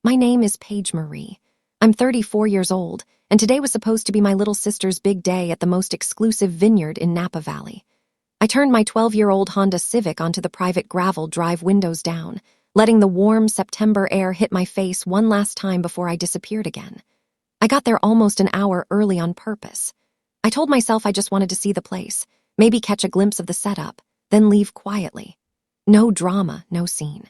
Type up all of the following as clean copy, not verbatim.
My name is Paige Marie. I'm 34 years old, and today was supposed to be my little sister's big day at the most exclusive vineyard in Napa Valley. I turned my 12-year-old Honda Civic onto the private gravel drive, windows down, letting the warm September air hit my face one last time before I disappeared again. I got there almost an hour early on purpose. I told myself I just wanted to see the place, maybe catch a glimpse of the setup, then leave quietly. No drama, no scene.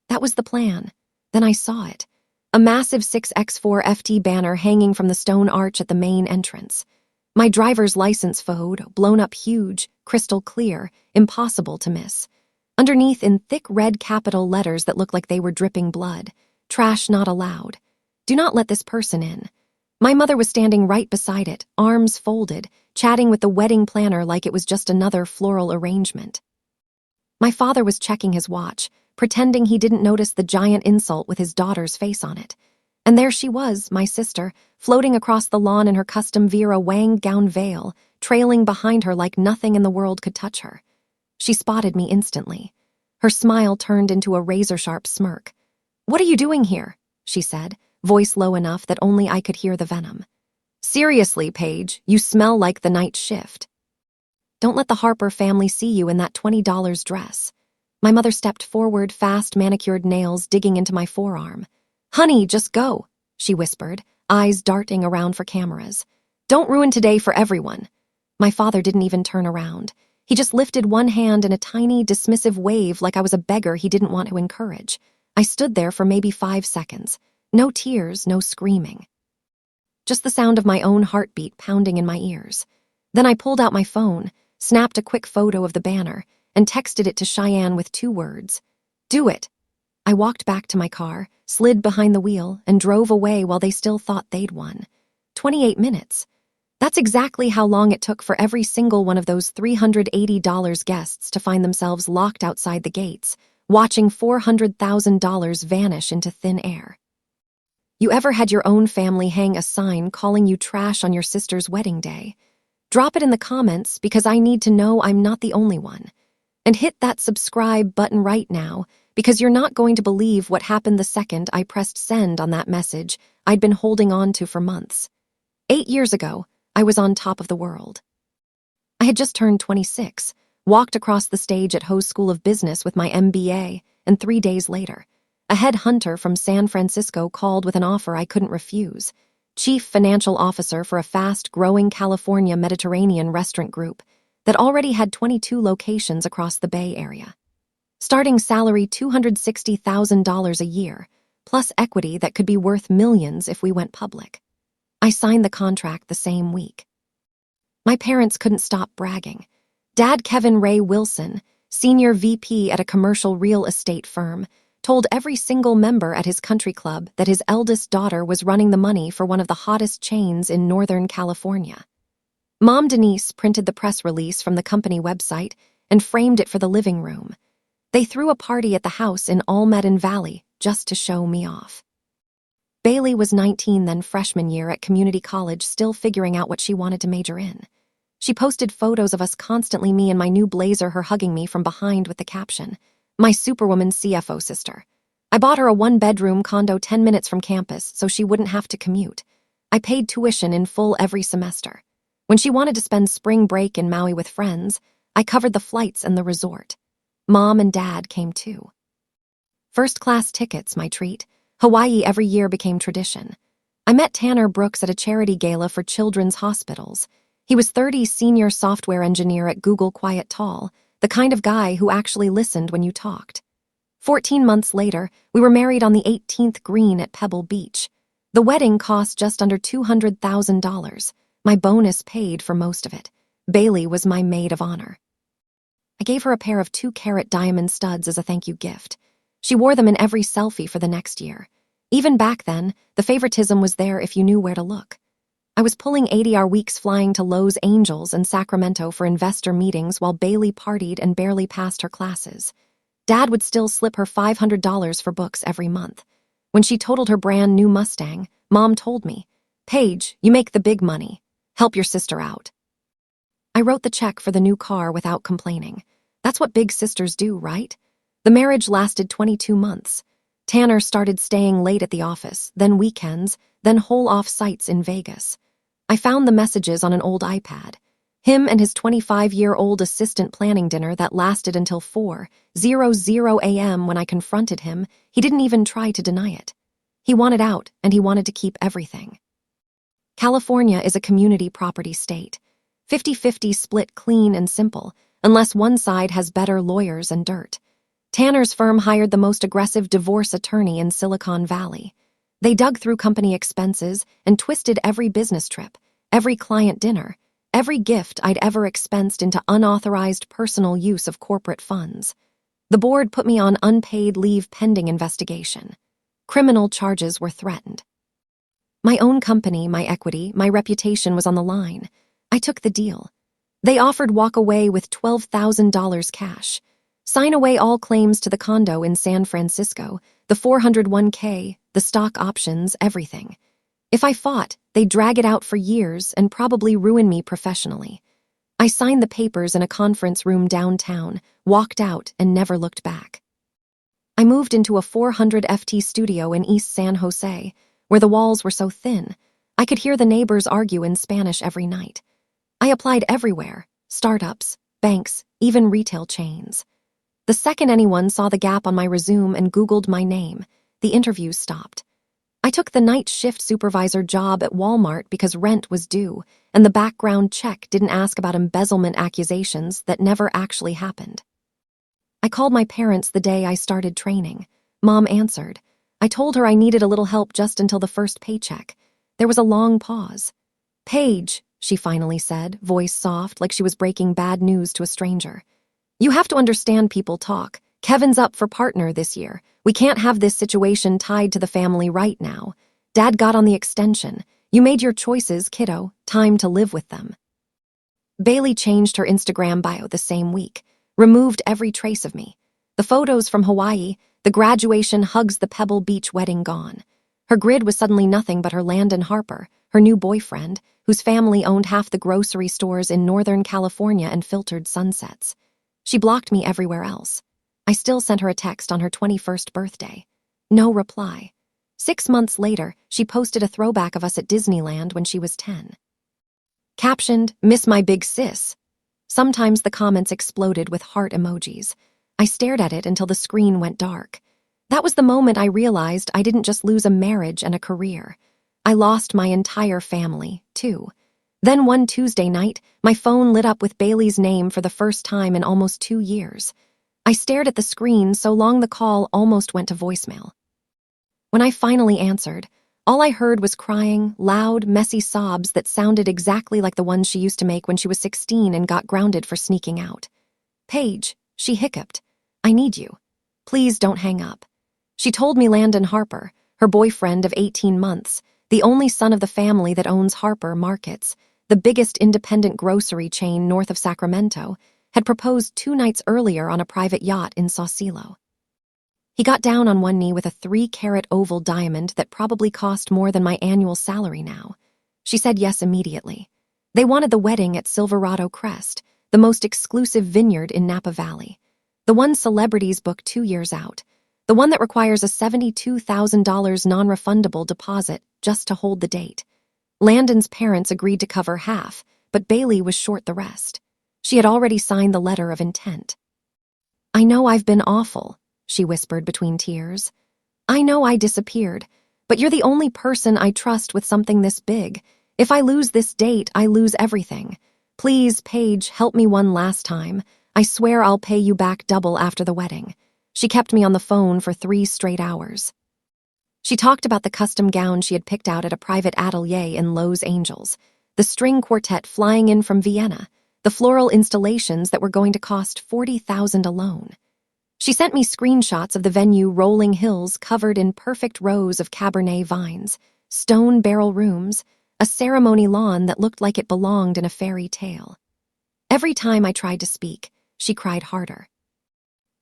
That was the plan. Then I saw it. A massive 6x4 FT banner hanging from the stone arch at the main entrance. My driver's license photo, blown up huge, crystal clear, impossible to miss. Underneath in thick red capital letters that looked like they were dripping blood, "Trash not allowed. Do not let this person in." My mother was standing right beside it, arms folded, chatting with the wedding planner like it was just another floral arrangement. My father was checking his watch, pretending he didn't notice the giant insult with his daughter's face on it. And there she was, my sister, floating across the lawn in her custom Vera Wang gown veil, trailing behind her like nothing in the world could touch her. She spotted me instantly. Her smile turned into a razor-sharp smirk. "What are you doing here?" she said, voice low enough that only I could hear the venom. "Seriously, Paige, you smell like the night shift. Don't let the Harper family see you in that $20 dress." My mother stepped forward, fast manicured nails digging into my forearm. "Honey, just go," she whispered, eyes darting around for cameras. "Don't ruin today for everyone." My father didn't even turn around. He just lifted one hand in a tiny, dismissive wave like I was a beggar he didn't want to encourage. I stood there for maybe 5 seconds. No tears, no screaming. Just the sound of my own heartbeat pounding in my ears. Then I pulled out my phone, snapped a quick photo of the banner, and texted it to Cheyenne with 2 words. "Do it." I walked back to my car, slid behind the wheel, and drove away while they still thought they'd won. 28 minutes. That's exactly how long it took for every single one of those $380 guests to find themselves locked outside the gates, watching $400,000 vanish into thin air. You ever had your own family hang a sign calling you trash on your sister's wedding day? Drop it in the comments because I need to know I'm not the only one. And hit that subscribe button right now because you're not going to believe what happened the second I pressed send on that message I'd been holding on to for months. 8 years ago, I was on top of the world. I had just turned 26, walked across the stage at Ho's School of Business with my MBA, and 3 days later, a headhunter from San Francisco called with an offer I couldn't refuse. Chief financial officer for a fast-growing California Mediterranean restaurant group that already had 22 locations across the Bay Area. Starting salary $260,000 a year, plus equity that could be worth millions if we went public. I signed the contract the same week. My parents couldn't stop bragging. Dad Kevin Ray Wilson, senior VP at a commercial real estate firm, told every single member at his country club that his eldest daughter was running the money for one of the hottest chains in Northern California. Mom Denise printed the press release from the company website and framed it for the living room. They threw a party at the house in Almaden Valley just to show me off. Bailey was 19 then, freshman year at community college, still figuring out what she wanted to major in. She posted photos of us constantly, me in my new blazer, her hugging me from behind with the caption, "My superwoman CFO sister." I bought her a 1-bedroom condo 10 minutes from campus so she wouldn't have to commute. I paid tuition in full every semester. When she wanted to spend spring break in Maui with friends, I covered the flights and the resort. Mom and Dad came too. First-class tickets, my treat. Hawaii every year became tradition. I met Tanner Brooks at a charity gala for children's hospitals. He was 30, senior software engineer at Google, quiet, tall, the kind of guy who actually listened when you talked. 14 months later, we were married on the 18th green at Pebble Beach. The wedding cost just under $200,000. My bonus paid for most of it. Bailey was my maid of honor. I gave her a pair of 2-carat diamond studs as a thank you gift. She wore them in every selfie for the next year. Even back then, the favoritism was there if you knew where to look. I was pulling 80-hour weeks flying to Los Angeles and Sacramento for investor meetings while Bailey partied and barely passed her classes. Dad would still slip her $500 for books every month. When she totaled her brand new Mustang, Mom told me, "Paige, you make the big money. Help your sister out." I wrote the check for the new car without complaining. That's what big sisters do, right? The marriage lasted 22 months. Tanner started staying late at the office, then weekends, then whole off-sites in Vegas. I found the messages on an old iPad. Him and his 25-year-old assistant planning dinner that lasted until 4:00 a.m. When I confronted him, he didn't even try to deny it. He wanted out, and he wanted to keep everything. California is a community property state. 50-50 split, clean and simple, unless one side has better lawyers and dirt. Tanner's firm hired the most aggressive divorce attorney in Silicon Valley. They dug through company expenses and twisted every business trip, every client dinner, every gift I'd ever expensed into unauthorized personal use of corporate funds. The board put me on unpaid leave pending investigation. Criminal charges were threatened. My own company, my equity, my reputation was on the line. I took the deal. They offered walk away with $12,000 cash. Sign away all claims to the condo in San Francisco, the 401k, the stock options, everything. If I fought, they'd drag it out for years and probably ruin me professionally. I signed the papers in a conference room downtown, walked out, and never looked back. I moved into a 400 FT studio in East San Jose, where the walls were so thin, I could hear the neighbors argue in Spanish every night. I applied everywhere, startups, banks, even retail chains. The second anyone saw the gap on my resume and Googled my name, the interviews stopped. I took the night shift supervisor job at Walmart because rent was due, and the background check didn't ask about embezzlement accusations that never actually happened. I called my parents the day I started training. Mom answered. I told her I needed a little help just until the first paycheck. There was a long pause. "Paige," she finally said, voice soft, like she was breaking bad news to a stranger. "You have to understand people talk. Kevin's up for partner this year. We can't have this situation tied to the family right now. Dad got on the extension. You made your choices, kiddo. Time to live with them." Bailey changed her Instagram bio the same week, removed every trace of me. The photos from Hawaii, the graduation hugs, the Pebble Beach wedding gone. Her grid was suddenly nothing but her Landon Harper, her new boyfriend, whose family owned half the grocery stores in Northern California and filtered sunsets. She blocked me everywhere else. I still sent her a text on her 21st birthday. No reply. 6 months later, she posted a throwback of us at Disneyland when she was 10. Captioned, "Miss my big sis." Sometimes the comments exploded with heart emojis. I stared at it until the screen went dark. That was the moment I realized I didn't just lose a marriage and a career. I lost my entire family, too. Then one Tuesday night, my phone lit up with Bailey's name for the first time in almost 2 years. I stared at the screen so long the call almost went to voicemail. When I finally answered, all I heard was crying, loud, messy sobs that sounded exactly like the ones she used to make when she was 16 and got grounded for sneaking out. "Paige," she hiccuped, "I need you. Please don't hang up." She told me Landon Harper, her boyfriend of 18 months, the only son of the family that owns Harper Markets, the biggest independent grocery chain north of Sacramento, had proposed 2 nights earlier on a private yacht in Sausalito. He got down on one knee with a 3-carat oval diamond that probably cost more than my annual salary now. She said yes immediately. They wanted the wedding at Silverado Crest, the most exclusive vineyard in Napa Valley. The one celebrities book 2 years out. The one that requires a $72,000 non-refundable deposit just to hold the date. Landon's parents agreed to cover half, but Bailey was short the rest. She had already signed the letter of intent. "I know I've been awful," she whispered between tears. "I know I disappeared, but you're the only person I trust with something this big. If I lose this date, I lose everything. Please, Paige, help me one last time. I swear I'll pay you back double after the wedding." She kept me on the phone for 3 straight hours. She talked about the custom gown she had picked out at a private atelier in Los Angeles, the string quartet flying in from Vienna, the floral installations that were going to cost $40,000 alone. She sent me screenshots of the venue rolling hills covered in perfect rows of Cabernet vines, stone barrel rooms, a ceremony lawn that looked like it belonged in a fairy tale. Every time I tried to speak, she cried harder.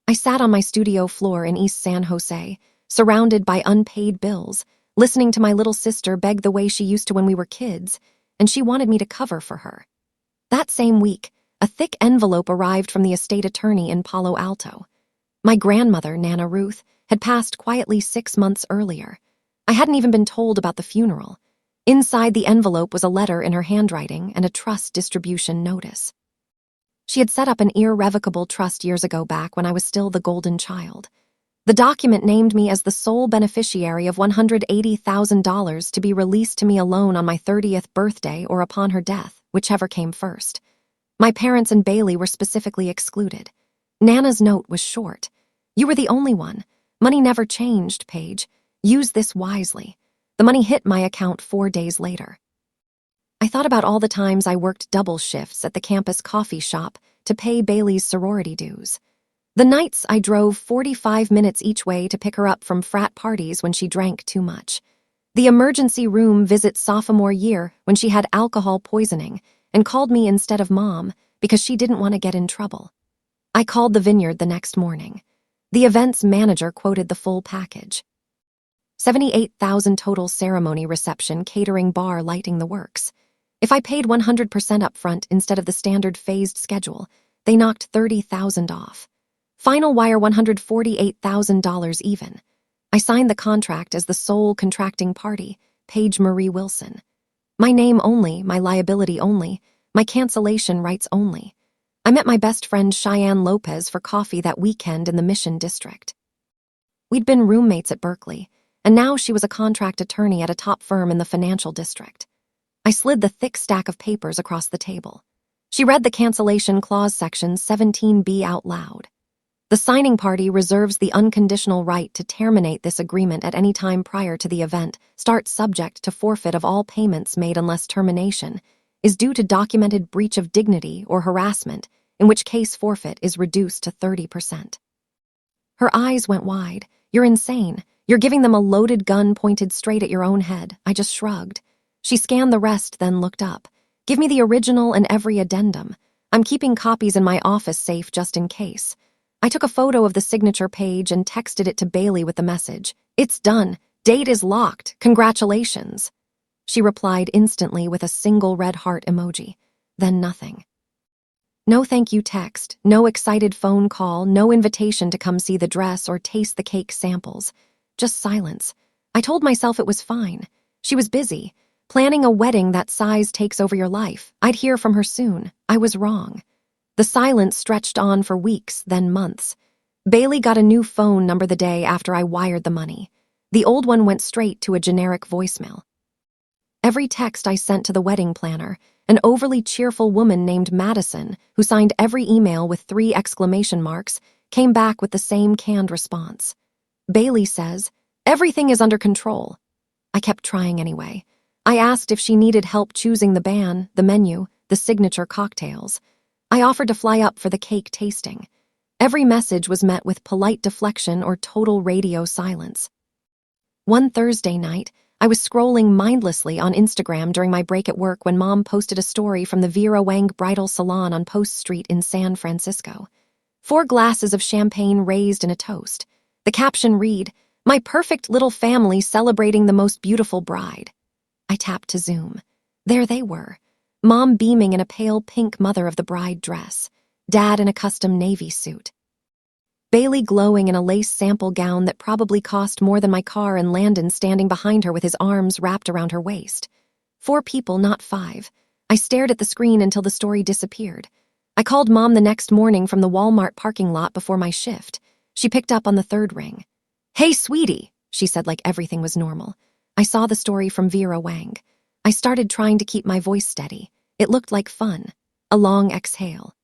I sat on my studio floor in East San Jose, surrounded by unpaid bills, listening to my little sister beg the way she used to when we were kids, and she wanted me to cover for her. That same week, a thick envelope arrived from the estate attorney in Palo Alto. My grandmother, Nana Ruth, had passed quietly 6 months earlier. I hadn't even been told about the funeral. Inside the envelope was a letter in her handwriting and a trust distribution notice. She had set up an irrevocable trust years ago back when I was still the golden child. The document named me as the sole beneficiary of $180,000 to be released to me alone on my 30th birthday or upon her death, whichever came first. My parents and Bailey were specifically excluded. Nana's note was short. "You were the only one. Money never changed, Paige. Use this wisely." The money hit my account 4 days later. I thought about all the times I worked double shifts at the campus coffee shop to pay Bailey's sorority dues. The nights I drove 45 minutes each way to pick her up from frat parties when she drank too much. The emergency room visit sophomore year when she had alcohol poisoning and called me instead of Mom because she didn't want to get in trouble. I called the Vineyard the next morning. The event's manager quoted the full package. $78,000 total ceremony reception, catering, bar, lighting, the works. If I paid 100% upfront instead of the standard phased schedule, they knocked $30,000 off. Final wire $148,000 even. I signed the contract as the sole contracting party, Paige Marie Wilson. My name only, my liability only, my cancellation rights only. I met my best friend Cheyenne Lopez for coffee that weekend in the Mission District. We'd been roommates at Berkeley, and now she was a contract attorney at a top firm in the financial district. I slid the thick stack of papers across the table. She read the cancellation clause section 17B out loud. The signing party reserves the unconditional right to terminate this agreement at any time prior to the event, starts subject to forfeit of all payments made unless termination is due to documented breach of dignity or harassment, in which case forfeit is reduced to 30%. Her eyes went wide. "You're insane. You're giving them a loaded gun pointed straight at your own head." I just shrugged. She scanned the rest, then looked up. "Give me the original and every addendum. I'm keeping copies in my office safe just in case." I took a photo of the signature page and texted it to Bailey with the message, "It's done. Date is locked. Congratulations." She replied instantly with a single red heart emoji. Then nothing. No thank you text, no excited phone call, no invitation to come see the dress or taste the cake samples. Just silence. I told myself it was fine. She was busy. Planning a wedding that size takes over your life. I'd hear from her soon. I was wrong. The silence stretched on for weeks, then months. Bailey got a new phone number the day after I wired the money. The old one went straight to a generic voicemail. Every text I sent to the wedding planner, an overly cheerful woman named Madison, who signed every email with 3 exclamation marks, came back with the same canned response. Bailey says, "Everything is under control." I kept trying anyway. I asked if she needed help choosing the band, the menu, the signature cocktails. I offered to fly up for the cake tasting. Every message was met with polite deflection or total radio silence. One Thursday night, I was scrolling mindlessly on Instagram during my break at work when Mom posted a story from the Vera Wang Bridal Salon on Post Street in San Francisco. 4 glasses of champagne raised in a toast. The caption read, "My perfect little family celebrating the most beautiful bride." I tapped to zoom. There they were. Mom beaming in a pale pink mother of the bride dress. Dad in a custom navy suit. Bailey glowing in a lace sample gown that probably cost more than my car, and Landon standing behind her with his arms wrapped around her waist. 4 people, not 5. I stared at the screen until the story disappeared. I called Mom the next morning from the Walmart parking lot before my shift. She picked up on the 3rd ring. "Hey, sweetie," she said like everything was normal. I saw the story from Vera Wang. I started trying to keep my voice steady. It looked like fun. A long exhale.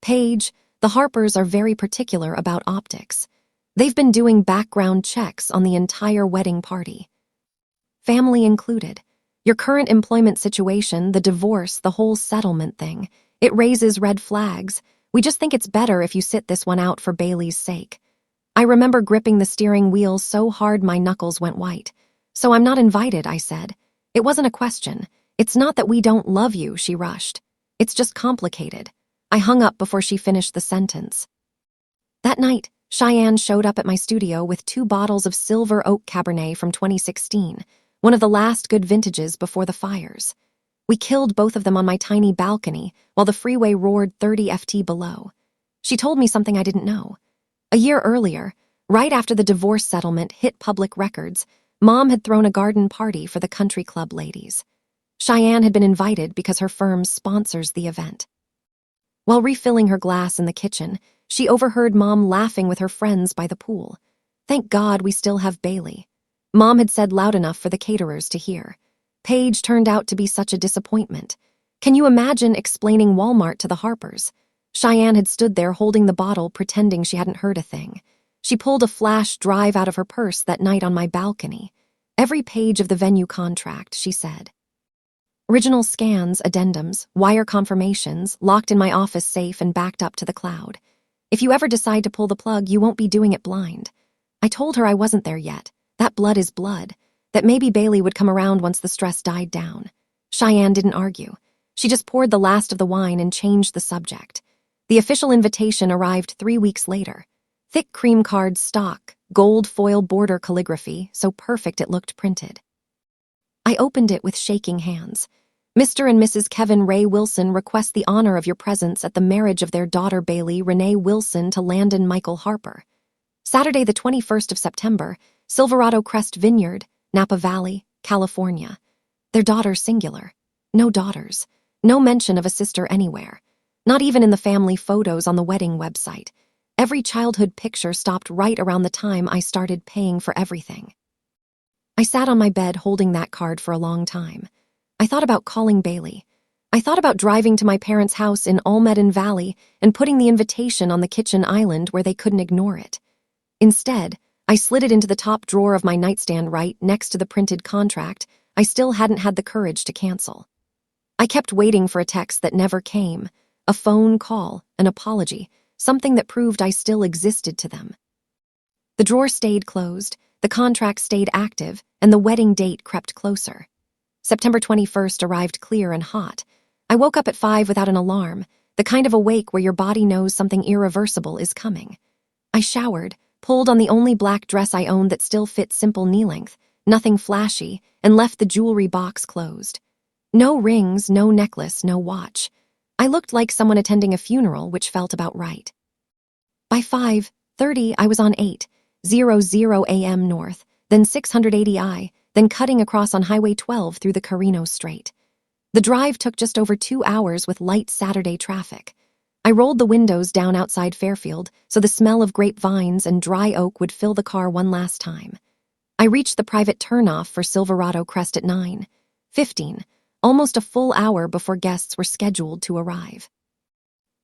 "Paige, the Harpers are very particular about optics. They've been doing background checks on the entire wedding party. Family included. Your current employment situation, the divorce, the whole settlement thing. It raises red flags. We just think it's better if you sit this one out for Bailey's sake." I remember gripping the steering wheel so hard my knuckles went white. "So I'm not invited," I said. "It wasn't a question. It's not that we don't love you," she rushed. "It's just complicated." I hung up before she finished the sentence. That night, Cheyenne showed up at my studio with 2 bottles of Silver Oak Cabernet from 2016, one of the last good vintages before the fires. We killed both of them on my tiny balcony while the freeway roared 30 ft below. She told me something I didn't know. A year earlier, Right after the divorce settlement hit public records, Mom had thrown a garden party for the country club ladies. Cheyenne had been invited because her firm sponsors the event. While refilling her glass in the kitchen, she overheard Mom laughing with her friends by the pool. "Thank God we still have Bailey," Mom had said loud enough for the caterers to hear. Paige turned out to be such a disappointment. Can you imagine explaining Walmart to the Harpers? Cheyenne had stood there holding the bottle, pretending she hadn't heard a thing. She pulled a flash drive out of her purse that night on my balcony. "Every page of the venue contract," she said. Original scans, addendums, wire confirmations, locked in my office safe and backed up to the cloud. "If you ever decide to pull the plug, you won't be doing it blind." I told her I wasn't there yet. That blood is blood. That maybe Bailey would come around once the stress died down. Cheyenne didn't argue. She just poured the last of the wine and changed the subject. The official invitation arrived 3 weeks later. Thick cream card stock, gold foil border calligraphy, so perfect it looked printed. I opened it with shaking hands. "Mr. and Mrs. Kevin Ray Wilson request the honor of your presence at the marriage of their daughter Bailey Renee Wilson to Landon Michael Harper. Saturday the 21st of September, Silverado Crest Vineyard, Napa Valley, California." Their daughter singular. No daughters. No mention of a sister anywhere. Not even in the family photos on the wedding website. Every childhood picture stopped right around the time I started paying for everything. I sat on my bed holding that card for a long time. I thought about calling Bailey. I thought about driving to my parents' house in Almedin Valley and putting the invitation on the kitchen island where they couldn't ignore it. Instead, I slid it into the top drawer of my nightstand right next to the printed contract I still hadn't had the courage to cancel. I kept waiting for a text that never came, a phone call, an apology, something that proved I still existed to them. The drawer stayed closed, the contract stayed active, and the wedding date crept closer. September 21st arrived clear and hot. I woke up at 5 without an alarm, the kind of awake where your body knows something irreversible is coming. I showered, pulled on the only black dress I owned that still fit simple knee-length, nothing flashy, and left the jewelry box closed. No rings, no necklace, no watch. I looked like someone attending a funeral, which felt about right. By 5:30, I was on 8:00 a.m. north, then 680 I, then cutting across on Highway 12 through the Carino Strait. The drive took just over 2 hours with light Saturday traffic. I rolled the windows down outside Fairfield so the smell of grapevines and dry oak would fill the car one last time. I reached the private turnoff for Silverado Crest at 9:15, almost a full hour before guests were scheduled to arrive.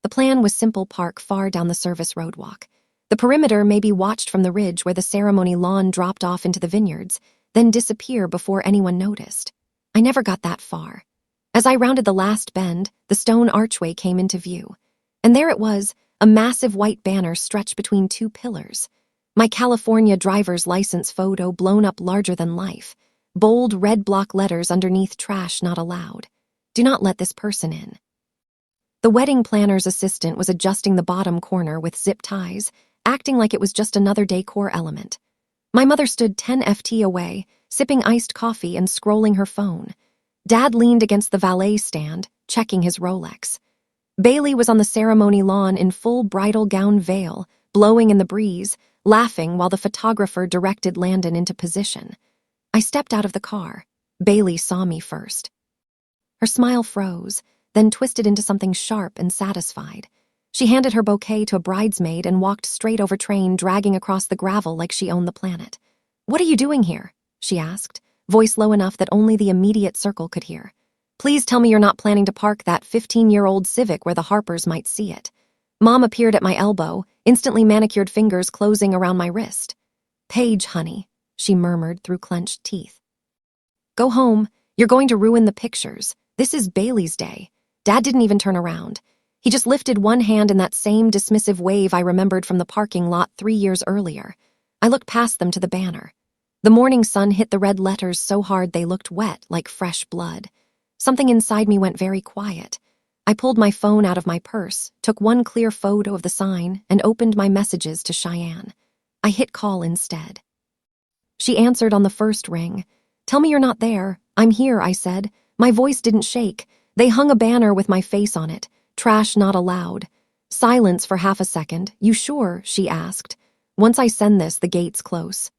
The plan was simple: park far down the service roadwalk. The perimeter may be watched from the ridge where the ceremony lawn dropped off into the vineyards, then disappear before anyone noticed. I never got that far. As I rounded the last bend, the stone archway came into view. And there it was, a massive white banner stretched between 2 pillars. My California driver's license photo blown up larger than life. Bold red block letters underneath: "Trash not allowed. Do not let this person in." The wedding planner's assistant was adjusting the bottom corner with zip ties, acting like it was just another decor element. My mother stood 10 ft away, sipping iced coffee and scrolling her phone. Dad leaned against the valet stand, checking his Rolex. Bailey was on the ceremony lawn in full bridal gown veil, blowing in the breeze, laughing while the photographer directed Landon into position. I stepped out of the car. Bailey saw me first. Her smile froze, then twisted into something sharp and satisfied. She handed her bouquet to a bridesmaid and walked straight over train, dragging across the gravel like she owned the planet. "What are you doing here?" she asked, voice low enough that only the immediate circle could hear. "Please tell me you're not planning to park that 15-year-old Civic where the Harpers might see it." Mom appeared at my elbow, instantly manicured fingers closing around my wrist. "Paige, honey," she murmured through clenched teeth. "Go home. You're going to ruin the pictures. This is Bailey's day." Dad didn't even turn around. He just lifted one hand in that same dismissive wave I remembered from the parking lot 3 years earlier. I looked past them to the banner. The morning sun hit the red letters so hard they looked wet, like fresh blood. Something inside me went very quiet. I pulled my phone out of my purse, took one clear photo of the sign, and opened my messages to Cheyenne. I hit call instead. She answered on the first ring. "Tell me you're not there." "I'm here," I said. My voice didn't shake. They hung a banner with my face on it. "Trash not allowed." Silence for half a second. "You sure?" she asked. Once I send this, the gate's close.